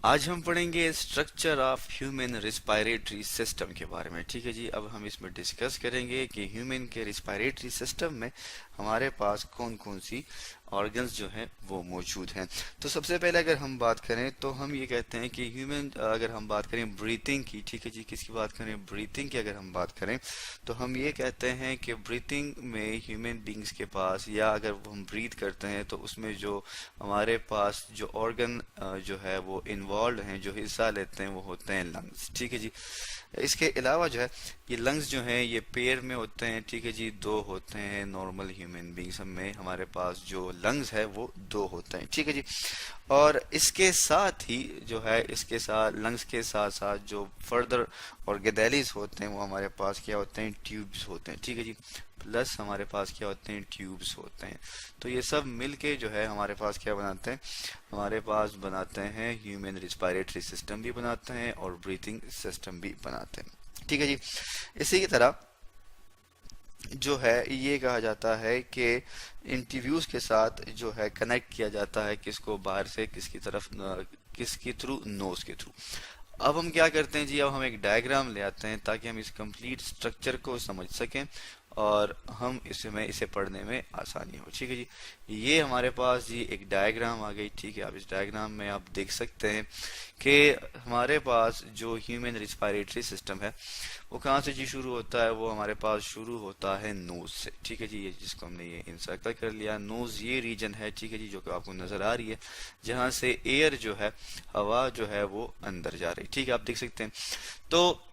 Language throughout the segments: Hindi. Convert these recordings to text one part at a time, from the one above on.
आज हम पढ़ेंगे structure of human respiratory system के बारे में। ठीक है जी, अब हम इसमें डिस्कस करेंगे कि ह्यूमन के रिस्पायरेटरी सिस्टम में हमारे पास कौन कौन सी ऑर्गन्स जो हैं वो मौजूद हैं। तो सबसे पहले अगर हम बात करें तो हम ये कहते हैं कि ह्यूमन, अगर हम बात करें ब्रीथिंग की, ठीक है जी, किसकी बात करें, ब्रीथिंग की अगर हम बात करें तो हम ये कहते हैं कि ब्रीथिंग में ह्यूमन बींग्स के पास, या अगर हम ब्रीथ करते हैं तो उसमें जो हमारे पास जो ऑर्गन जो है वो इन्वॉल्व हैं, जो हिस्सा लेते हैं, वो होते हैं लंग्स। ठीक है जी, इसके अलावा जो है ये लंग्स जो हैं ये पेयर में होते हैं। ठीक है जी, दो होते हैं नॉर्मल ह्यूमन बींग्स में, हमारे पास जो लंग्स है वो दो होते हैं। ठीक है जी, और इसके साथ ही जो है, इसके साथ लंग्स के साथ साथ जो फर्दर ऑर्गेनेलिस होते हैं वो हमारे पास क्या होते हैं, ट्यूब्स होते हैं। ठीक है जी, प्लस हमारे पास क्या होते हैं, ट्यूब्स होते हैं। तो ये सब मिलके जो है हमारे पास क्या बनाते हैं, हमारे पास बनाते हैं ह्यूमन रिस्पायरेटरी सिस्टम भी बनाते हैं और ब्रीथिंग सिस्टम भी बनाते हैं। ठीक है जी, इसी की तरह जो है ये कहा जाता है कि इंटरव्यूज के साथ जो है कनेक्ट किया जाता है, किसको बाहर से किसकी तरफ, किसके थ्रू, नोज के थ्रू। अब हम क्या करते हैं जी, अब हम एक डायग्राम ले आते हैं ताकि हम इस कंप्लीट स्ट्रक्चर को समझ सकें और हम इसमें इसे पढ़ने में आसानी हो। ठीक है जी, ये हमारे पास जी एक डायग्राम आ गई। ठीक है, आप इस डायग्राम में आप देख सकते हैं कि हमारे पास जो ह्यूमन रिस्पायरेटरी सिस्टम है वो कहाँ से जी शुरू होता है, वो हमारे पास शुरू होता है नोज से। ठीक है जी, ये जिसको हमने ये इंसर्कल कर लिया, नोज ये रीजन है, ठीक है जी, जो कि आपको नजर आ रही है, जहाँ से एयर जो है, हवा जो है वो अंदर जा रही है। ठीक है, आप देख सकते हैं। तो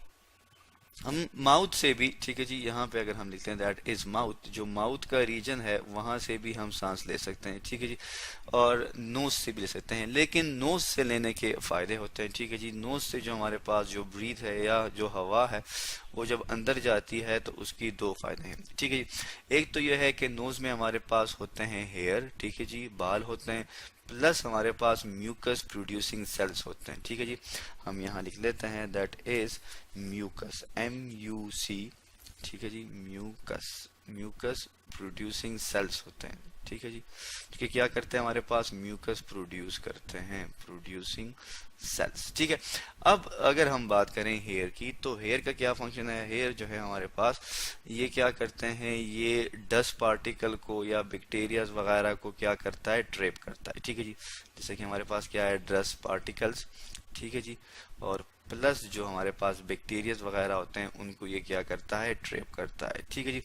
हम माउथ से भी, ठीक है जी, यहाँ पे अगर हम लिखते हैं दैट इज माउथ, जो माउथ का रीजन है वहां से भी हम सांस ले सकते हैं। ठीक है जी, और नोज से भी ले सकते हैं, लेकिन नोज से लेने के फायदे होते हैं। ठीक है जी, नोज से जो हमारे पास जो ब्रीथ है या जो हवा है वो जब अंदर जाती है तो उसकी दो फायदे हैं। ठीक है जी, एक तो यह है कि नोज में हमारे पास होते हैं हेयर, ठीक है जी, बाल होते हैं, प्लस हमारे पास म्यूकस प्रोड्यूसिंग सेल्स होते हैं। ठीक है जी, हम यहाँ लिख लेते हैं दैट इज म्यूकस, MUC। ठीक है जी, म्यूकस, म्यूकस प्रोड्यूसिंग सेल्स होते हैं। ठीक है जी, ठीक है, क्या करते हैं, हमारे पास म्यूकस प्रोड्यूस करते हैं, प्रोड्यूसिंग सेल्स। ठीक है, अब अगर हम बात करें हेयर की तो हेयर का क्या फंक्शन है, हेयर जो है हमारे पास ये क्या करते हैं, ये डस्ट पार्टिकल को या बैक्टीरियाज वगैरह को क्या करता है, ट्रैप करता है। ठीक है जी, जैसे कि हमारे पास क्या है, डस्ट पार्टिकल्स, ठीक है जी, और प्लस जो हमारे पास बैक्टीरियाज वगैरह होते हैं उनको ये क्या करता है, ट्रैप करता है। ठीक है जी,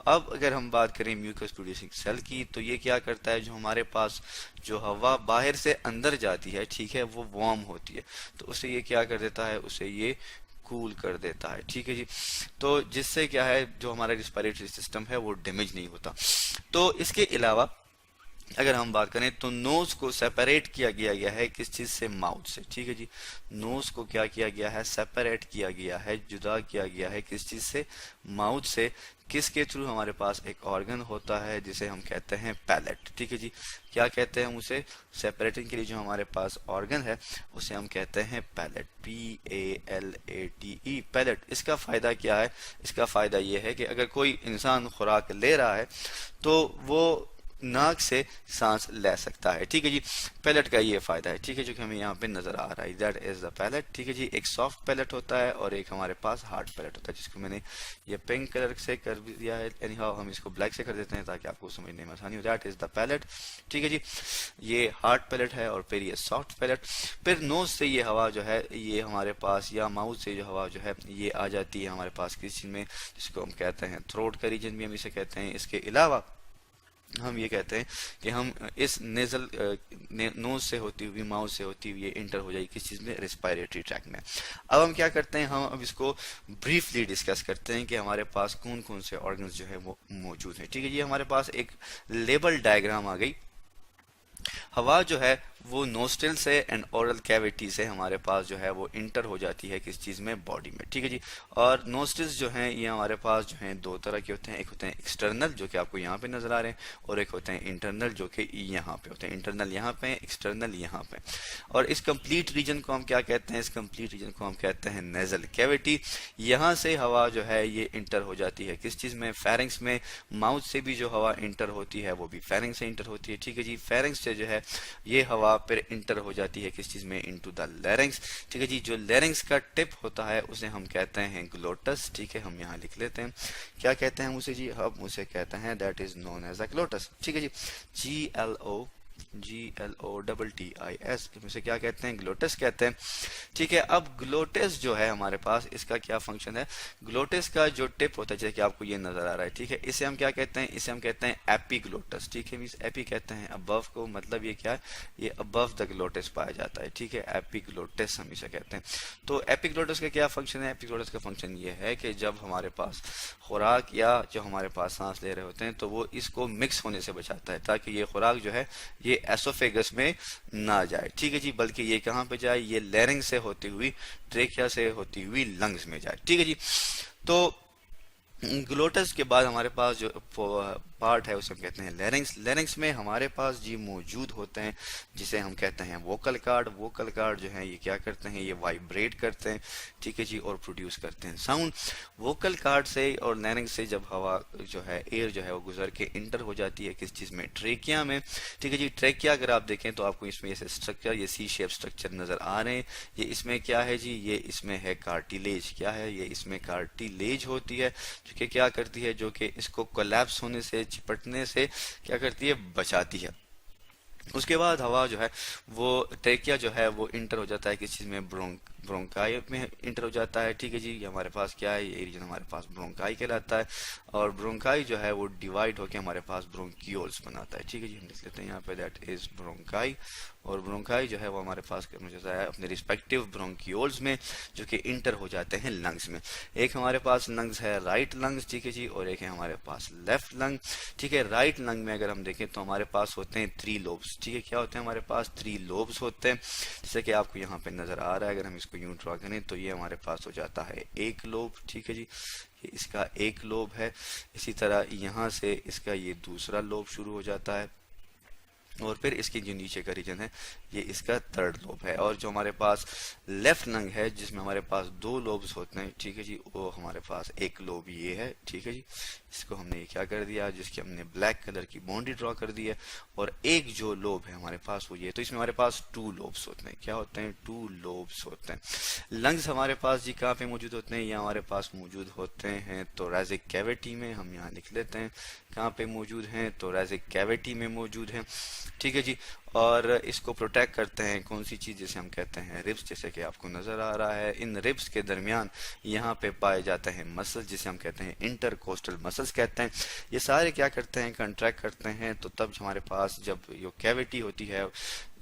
अब अगर हम बात करें म्यूकस प्रोड्यूसिंग सेल की तो ये क्या करता है, जो हमारे पास जो हवा बाहर से अंदर जाती है, ठीक है, वो वार्म होती है, तो उसे ये क्या कर देता है, उसे ये कूल कर देता है। ठीक है जी, तो जिससे क्या है, जो हमारा रिस्पायरेटरी सिस्टम है वो डैमेज नहीं होता। तो इसके अलावा अगर हम बात करें तो नोज को सेपरेट किया गया है किस चीज से, माउथ से। ठीक है जी, नोज को क्या किया गया है, सेपरेट किया गया है, जुदा किया गया है किस चीज से, माउथ से। किसके थ्रू, हमारे पास एक ऑर्गन होता है जिसे हम कहते हैं पैलेट। ठीक है जी, क्या कहते हैं हम उसे, सेपरेटिंग के लिए जो हमारे पास ऑर्गन है उसे हम कहते हैं पैलेट, PALATE, पैलेट। इसका फायदा क्या है, इसका फायदा यह है कि अगर कोई इंसान खुराक ले रहा है तो वो नाक से सांस ले सकता है। ठीक है जी, पैलेट का ये फायदा है। ठीक है, जो कि हमें यहाँ पे नजर आ रहा है, दैट इज द पैलेट। ठीक है जी, एक सॉफ्ट पैलेट होता है और एक हमारे पास हार्ड पैलेट होता है, जिसको मैंने ये पिंक कलर से कर दिया है, एनी हाउ हम इसको ब्लैक से कर देते हैं ताकि आपको समझने में आसानी हो। That is the palate. ठीक है जी, ये हार्ड पैलेट है और फिर ये सॉफ्ट पैलेट। फिर नोज से ये हवा जो है ये हमारे पास, या माउथ से जो हवा जो है ये आ जाती है हमारे पास किस चीज में, जिसको हम कहते हैं थ्रोट का रीजन भी हम इसे कहते हैं। इसके अलावा हम ये कहते हैं कि हम इस नेजल नोज से होती हुई, माउथ से होती हुई ये इंटर हो जाएगी किस चीज में, रेस्पिरेटरी ट्रैक में। अब हम क्या करते हैं, हम अब इसको ब्रीफली डिस्कस करते हैं कि हमारे पास कौन कौन से ऑर्गन्स जो है वो मौजूद हैं। ठीक है जी, हमारे पास एक लेबल डायग्राम आ गई। हवा जो है वो नोस्ट्रिल से एंड ओरल कैविटी से हमारे पास जो है वो इंटर हो जाती है किस चीज में, बॉडी में। ठीक है जी, और नोस्ट्रिल्स जो हैं ये हमारे पास जो हैं दो तरह के होते हैं, एक होते हैं एक्सटर्नल जो कि आपको यहाँ पे नजर आ रहे हैं, और एक होते हैं इंटरनल जो कि यहाँ पे होते हैं। इंटरनल यहाँ पे, एक्सटर्नल यहाँ पे। और इस कंप्लीट रीजन को हम क्या कहते हैं, इस कंप्लीट रीजन को हम कहते हैं नेजल कैविटी। यहाँ से हवा जो है ये इंटर हो जाती है किस चीज में, फेरिंग्स में। माउथ से भी जो हवा इंटर होती है वो भी फेरिंग्स से इंटर होती है। ठीक है जी, फेरिंग्स से जो है ये हवा हवा फिर इंटर हो जाती है किस चीज में, इनटू द लैरिंग्स। ठीक है जी, जो लैरिंग्स का टिप होता है उसे हम कहते हैं ग्लोटस। ठीक है, हम यहाँ लिख लेते हैं क्या कहते हैं उसे जी, हम उसे कहते हैं that is known as the glottis. ठीक है जी, GLOTTIS इसे क्या कहते हैं, ग्लोटस कहते हैं। ठीक है, अब ग्लोटस जो है हमारे पास, इसका क्या फंक्शन है, ग्लोटस का जो टिप होता है जैसे कि आपको ये नजर आ रहा है, ठीक है, इसे हम क्या कहते हैं, इसे हम कहते हैं एपीग्लोटस। ठीक है, मींस एपी कहते हैं अबव को, मतलब ये क्या है, ये अबव द ग्लोटस पाया जाता है। ठीक है, एपीग्लोटस हम इसे कहते हैं। तो एपीग्लोटस का क्या फंक्शन है, एपीग्लोटस का फंक्शन ये है कि जब हमारे पास खुराक या जो हमारे पास सांस ले रहे होते हैं तो वो इसको मिक्स होने से बचाता है, ताकि ये खुराक जो है ये एसोफेगस में ना जाए। ठीक है जी, बल्कि ये कहाँ पे जाए, ये लैरिंग से होती हुई, ट्रेकिया से होती हुई लंग्स में जाए। ठीक है जी, तो ग्लोटस के बाद हमारे पास जो पार्ट है उसे हम कहते हैं लैरिंग्स। लैरिंग्स में हमारे पास जी मौजूद होते हैं जिसे हम कहते हैं वोकल कार्ड। वोकल कार्ड जो है ये क्या करते हैं, ये वाइब्रेट करते हैं। ठीक है जी, और प्रोड्यूस करते हैं साउंड। वोकल कार्ड से और लैरिंग्स से जब हवा जो है, एयर जो है वो गुजर के इंटर हो जाती है किस चीज में, ट्रेकिया में। ठीक है जी, ट्रेकिया अगर आप देखें तो आपको इसमें ऐसे स्ट्रक्चर, ये सी शेप स्ट्रक्चर नजर आ रहे हैं। ये इसमें क्या है जी, ये इसमें है कार्टिलेज। क्या है ये, इसमें कार्टिलेज होती है जो कि क्या करती है, जो कि इसको कोलैप्स होने से, चिपटने से क्या करती है, बचाती है। उसके बाद हवा जो है वो ट्रेकिया जो है वो इंटर हो जाता है किस चीज में, ब्रोंकाई में इंटर हो जाता है। ठीक है जी, ये हमारे पास क्या है, ये रीजन हमारे पास ब्रोंकाई कहलाता है। और ब्रोंकाई जो है वो डिवाइड होकर हमारे पास ब्रोंकियोल्स बनाता है। ठीक है जी, हम लिख लेते हैं यहाँ पे दैट इज ब्रोंकाई। और ब्रोंकाई जो है वो हमारे पास जाता है अपने रिस्पेक्टिव ब्रोंकियोल्स में, जो कि इंटर हो जाते हैं लंग्स में। एक हमारे पास लंग्स है राइट लंग्स, ठीक है जी, और एक है हमारे पास लेफ्ट लंग। ठीक है, राइट लंग में अगर हम देखें तो हमारे पास होते हैं 3 लोब्स। ठीक है, क्या होते हैं हमारे पास, 3 लोब्स होते हैं, जैसे कि आपको यहाँ पे नजर आ रहा है। अगर हम इसको यूं ड्रॉ करें तो ये हमारे पास हो जाता है एक लोब। ठीक है जी, ये इसका एक लोब है। इसी तरह यहाँ से इसका ये दूसरा लोब शुरू हो जाता है, और फिर इसके जो नीचे का रीजन है ये इसका थर्ड लोब है। और जो हमारे पास लेफ्ट लंग है जिसमें हमारे पास 2 लोब्स होते हैं, ठीक है जी, वो हमारे पास एक लोब ये है। ठीक है जी, इसको हमने ये क्या कर दिया, जिसकी हमने ब्लैक कलर की बाउंड्री ड्रॉ कर दी है, और एक जो लोब है हमारे पास वो ये। तो इसमें हमारे पास 2 लोब्स होते हैं। क्या होते हैं, 2 लोब्स होते हैं। लंग्स हमारे पास जी कहाँ पे मौजूद होते हैं, ये हमारे पास मौजूद होते हैं थोरैसिक कैविटी में। हम यहाँ लिख लेते हैं कहाँ पे मौजूद हैं, थोरैसिक कैविटी में मौजूद हैं। ठीक है जी, और इसको प्रोटेक्ट करते हैं कौन सी चीज, जिसे हम कहते हैं रिब्स, जैसे कि आपको नजर आ रहा है। इन रिब्स के दरमियान यहाँ पे पाए जाते हैं मसल्स, जिसे हम कहते हैं इंटरकोस्टल मसल्स कहते हैं। ये सारे क्या करते हैं, कंट्रैक्ट करते हैं। तो तब हमारे पास जब ये कैविटी होती है,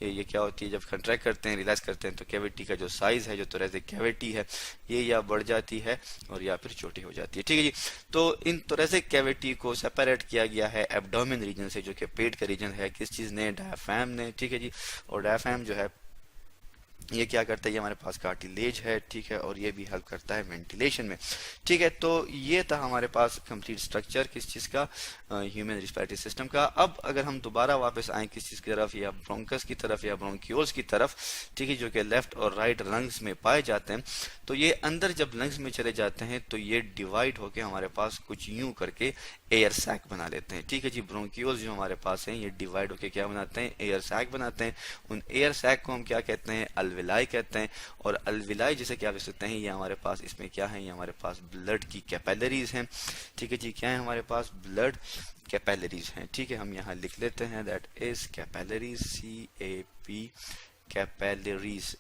ये क्या होती है, जब कंट्रैक्ट करते हैं, रिलैक्स करते हैं, तो कैविटी का जो साइज है, जो थोरैसिक कैविटी है, ये या बढ़ जाती है और या फिर छोटी हो जाती है। ठीक है जी, तो इन थोरैसिक कैविटी को सेपरेट किया गया है एब्डोमेन रीजन से, जो कि पेट का रीजन है, किस चीज ने, डायफ्राम ने। ठीक है जी, और डायफ्राम जो है ये क्या करता है, ये हमारे पास कार्टिलेज है। ठीक है, और ये भी हेल्प करता है वेंटिलेशन में। ठीक है, तो ये था हमारे पास कंप्लीट स्ट्रक्चर किस चीज का, ह्यूमन रिस्पिरेटरी सिस्टम का। अब अगर हम दोबारा वापस आए किस चीज की तरफ, या ब्रोंकस की तरफ या ब्रोंकियोल्स की तरफ, ठीक है, जो कि लेफ्ट और राइट लंग्स में पाए जाते हैं, तो ये अंदर जब लंग्स में चले जाते हैं तो ये डिवाइड होके हमारे पास कुछ यूं करके एयर सैक बना लेते हैं। ठीक है जी, ब्रोंकियोल्स जो हमारे पास हैं ये डिवाइड होके क्या बनाते हैं, एयर सैक बनाते हैं। उन एयर सैक को हम क्या कहते हैं, अल्विलाई कहते हैं। और अल्विलाई जैसे कि आप देख सकते हैं, ये हमारे पास इसमें क्या है, ये हमारे पास ब्लड की कैपिलरीज हैं। ठीक है जी, क्या है हमारे पास, ब्लड कैपिलरीज हैं। ठीक है, हम यहाँ लिख लेते हैं that is capillaries, CAP capillaries,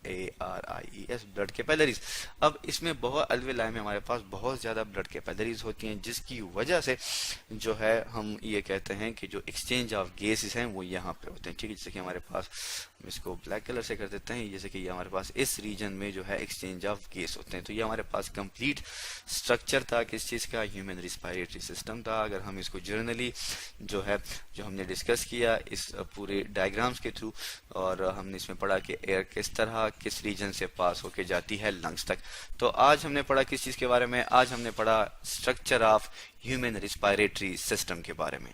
PALLARIES, blood capillaries. अब इसमें बहुत अल्वेलाई में हमारे पास बहुत ज्यादा ब्लड कैपिलरीज होती हैं, जिसकी वजह से जो है हम ये कहते हैं कि जो एक्सचेंज ऑफ गैसेस हैं वो यहाँ पे होते हैं। ठीक है, जैसे कि हमारे पास, हम इसको ब्लैक कलर से कर देते हैं, जैसे कि ये हमारे पास इस रीजन में जो है एक्सचेंज ऑफ गैस होते हैं। तो ये हमारे पास कंप्लीट स्ट्रक्चर था किस चीज का, ह्यूमन रिस्पिरेटरी सिस्टम था। अगर हम इसको जर्नली जो है, जो हमने डिस्कस किया इस पूरे डायग्राम्स के थ्रू, और हमने इसमें पढ़ा कि एयर किस तरह किस रीजन से पास होके जाती है लंग्स तक। तो आज हमने पढ़ा किस चीज के बारे में, आज हमने पढ़ा structure of human respiratory system के बारे में।